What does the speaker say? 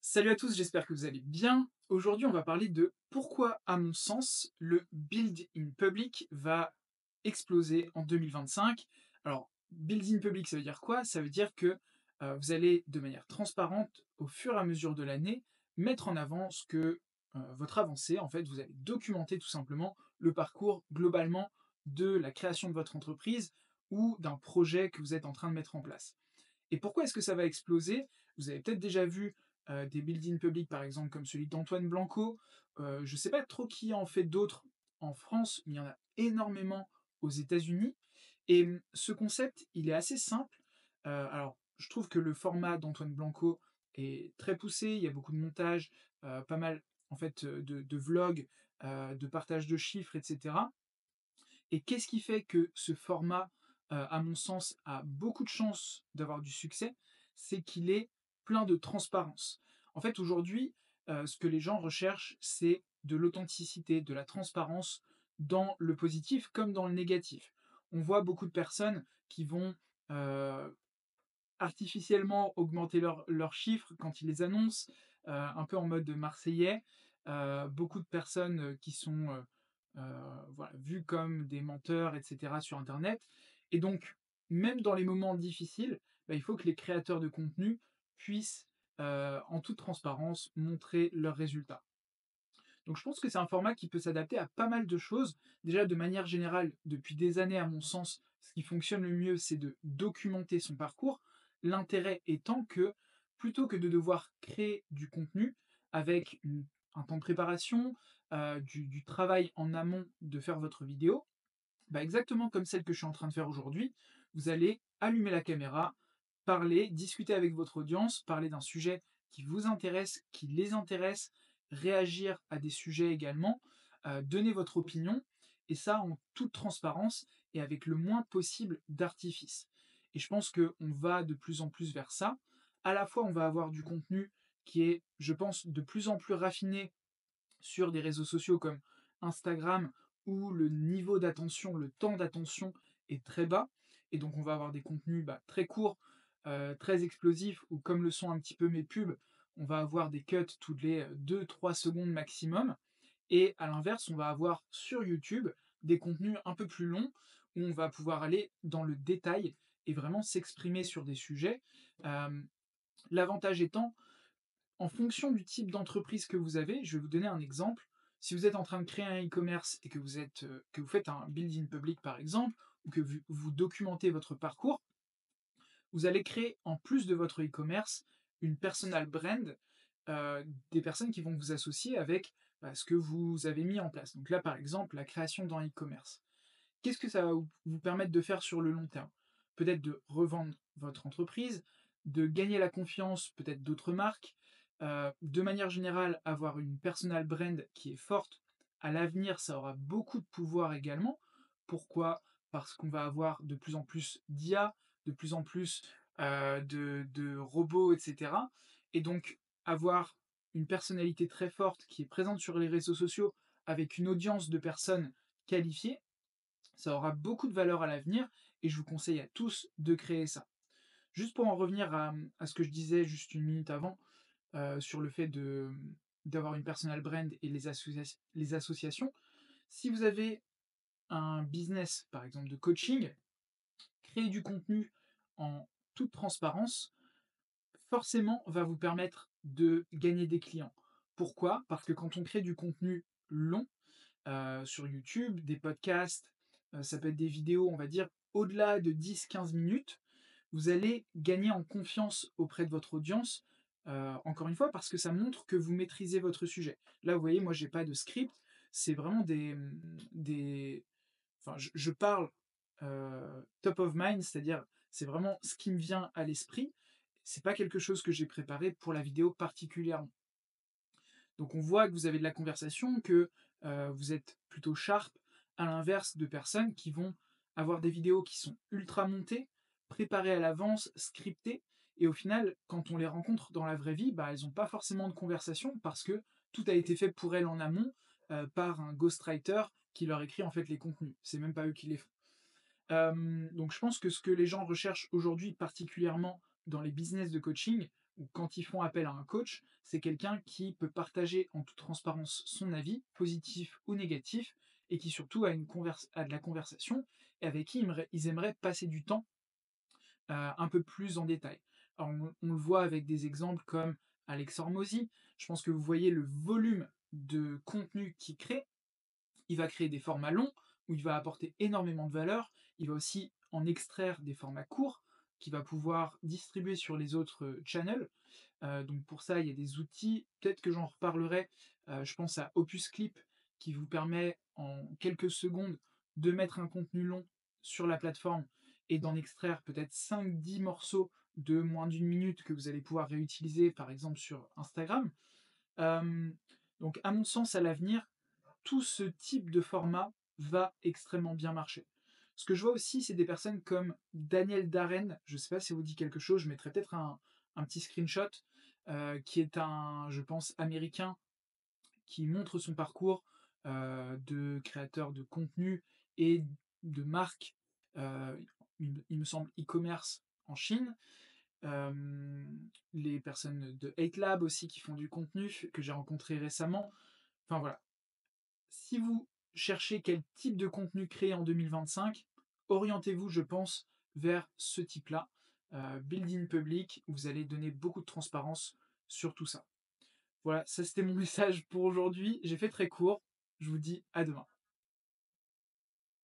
Salut à tous, j'espère que vous allez bien. Aujourd'hui, on va parler de pourquoi, à mon sens, le build in public va exploser en 2025. Alors, build in public, ça veut dire quoi? Ça veut dire que vous allez, de manière transparente, au fur et à mesure de l'année, mettre en avant ce que votre avancée. En fait, vous allez documenter tout simplement le parcours globalement de la création de votre entreprise ou d'un projet que vous êtes en train de mettre en place. Et pourquoi est-ce que ça va exploser? Vous avez peut-être déjà vu des buildings publics, par exemple, comme celui d'Antoine Blanco. Je ne sais pas trop qui en fait d'autres en France, mais il y en a énormément aux États-Unis. Et ce concept, il est assez simple. Alors, je trouve que le format d'Antoine Blanco est très poussé. Il y a beaucoup de montage, pas mal en fait de vlogs, de partage de chiffres, etc. Et qu'est-ce qui fait que ce format, à mon sens, a beaucoup de chances d'avoir du succès? C'est qu'il est plein de transparence. En fait, aujourd'hui, ce que les gens recherchent, c'est de l'authenticité, de la transparence dans le positif comme dans le négatif. On voit beaucoup de personnes qui vont, heu, artificiellement augmenter leurs chiffres quand ils les annoncent, un peu en mode marseillais. Beaucoup de personnes, qui sont, voilà, vus comme des menteurs et cetera sur internet et donc même dans les moments difficiles, bah, il faut que les créateurs de contenu puissent, en toute transparence, montrer leurs résultats. Donc je pense que c'est un format qui peut s'adapter à pas mal de choses. Déjà, de manière générale, depuis des années, à mon sens, ce qui fonctionne le mieux, c'est de documenter son parcours. L'intérêt étant que, plutôt que de devoir créer du contenu avec un temps de préparation, du travail en amont de faire votre vidéo, bah, exactement comme celle que je suis en train de faire aujourd'hui, vous allez allumer la caméra, parler, discuter avec votre audience, parler d'un sujet qui vous intéresse, qui les intéresse, réagir à des sujets également, donner votre opinion, et ça en toute transparence et avec le moins possible d'artifice. Et je pense qu'on va de plus en plus vers ça. À la fois, on va avoir du contenu qui est, je pense, de plus en plus raffiné sur des réseaux sociaux comme Instagram, où le niveau d'attention, le temps d'attention est très bas. Et donc on va avoir des contenus très courts, très explosifs, ou comme le sont un petit peu mes pubs, on va avoir des cuts toutes les 2-3 secondes maximum. Et à l'inverse, on va avoir sur YouTube des contenus un peu plus longs, où on va pouvoir aller dans le détail et vraiment s'exprimer sur des sujets. Euh, L'avantage étant, en fonction du type d'entreprise que vous avez, je vais vous donner un exemple. Si vous êtes en train de créer un e-commerce et que que vous faites un build in public par exemple, ou que vous documentez votre parcours, vous allez créer en plus de votre e-commerce une personal brand, des personnes qui vont vous associer avec ce que vous avez mis en place. Donc là par exemple, la création d'un e-commerce. Qu'est-ce que ça va vous permettre de faire sur le long terme? Peut-être de revendre votre entreprise, de gagner la confiance peut-être d'autres marques, de manière générale, avoir une personal brand qui est forte. À l'avenir, ça aura beaucoup de pouvoir également. Pourquoi? Parce qu'on va avoir de plus en plus d'IA, de plus en plus de robots, etc. Et donc, avoir une personnalité très forte qui est présente sur les réseaux sociaux avec une audience de personnes qualifiées, ça aura beaucoup de valeur à l'avenir et je vous conseille à tous de créer ça. Juste pour en revenir à ce que je disais juste une minute avant, sur le fait d'avoir une personal brand et les associations. Si vous avez un business, par exemple, de coaching, créer du contenu en toute transparence, forcément, va vous permettre de gagner des clients. Pourquoi? Parce que quand on crée du contenu long, sur YouTube, des podcasts, ça peut être des vidéos, on va dire, au-delà de 10-15 minutes, vous allez gagner en confiance auprès de votre audience, encore une fois, parce que ça montre que vous maîtrisez votre sujet. Là, vous voyez, moi, j'ai pas de script, c'est vraiment des enfin, je parle, top of mind, c'est-à-dire, c'est vraiment ce qui me vient à l'esprit. C'est pas quelque chose que j'ai préparé pour la vidéo particulièrement. Donc on voit que vous avez de la conversation, que vous êtes plutôt sharp, à l'inverse de personnes qui vont avoir des vidéos qui sont ultra montées, préparées à l'avance, scriptées, et au final, quand on les rencontre dans la vraie vie, bah, elles n'ont pas forcément de conversation parce que tout a été fait pour elles en amont par un ghostwriter qui leur écrit en fait les contenus. C'est même pas eux qui les font. Donc je pense que ce que les gens recherchent aujourd'hui, particulièrement dans les business de coaching, ou quand ils font appel à un coach, c'est quelqu'un qui peut partager en toute transparence son avis, positif ou négatif, et qui surtout a de la conversation, et avec qui ils aimeraient passer du temps un peu plus en détail. Alors on le voit avec des exemples comme Alex Hormozy. Je pense que vous voyez le volume de contenu qu'il crée. Il va créer des formats longs où il va apporter énormément de valeur. Il va aussi en extraire des formats courts qu'il va pouvoir distribuer sur les autres channels. Donc pour ça, il y a des outils. Peut-être que j'en reparlerai. Je pense à Opus Clip qui vous permet en quelques secondes de mettre un contenu long sur la plateforme et d'en extraire peut-être 5-10 morceaux de moins d'une minute que vous allez pouvoir réutiliser par exemple sur Instagram. Euh, donc à mon sens, à l'avenir, tout ce type de format va extrêmement bien marcher. Ce que je vois aussi, c'est des personnes comme Daniel Darren, je ne sais pas si ça vous dit quelque chose, je mettrai peut-être un petit screenshot, qui est un, je pense, américain, qui montre son parcours de créateur de contenu et de marque, euh, il me semble, e-commerce en Chine. Euh, les personnes de 8lab aussi qui font du contenu, que j'ai rencontré récemment. Enfin voilà, si vous cherchez quel type de contenu créer en 2025, orientez-vous, je pense, vers ce type-là. Building Public, vous allez donner beaucoup de transparence sur tout ça. Voilà, ça c'était mon message pour aujourd'hui. J'ai fait très court. Je vous dis à demain.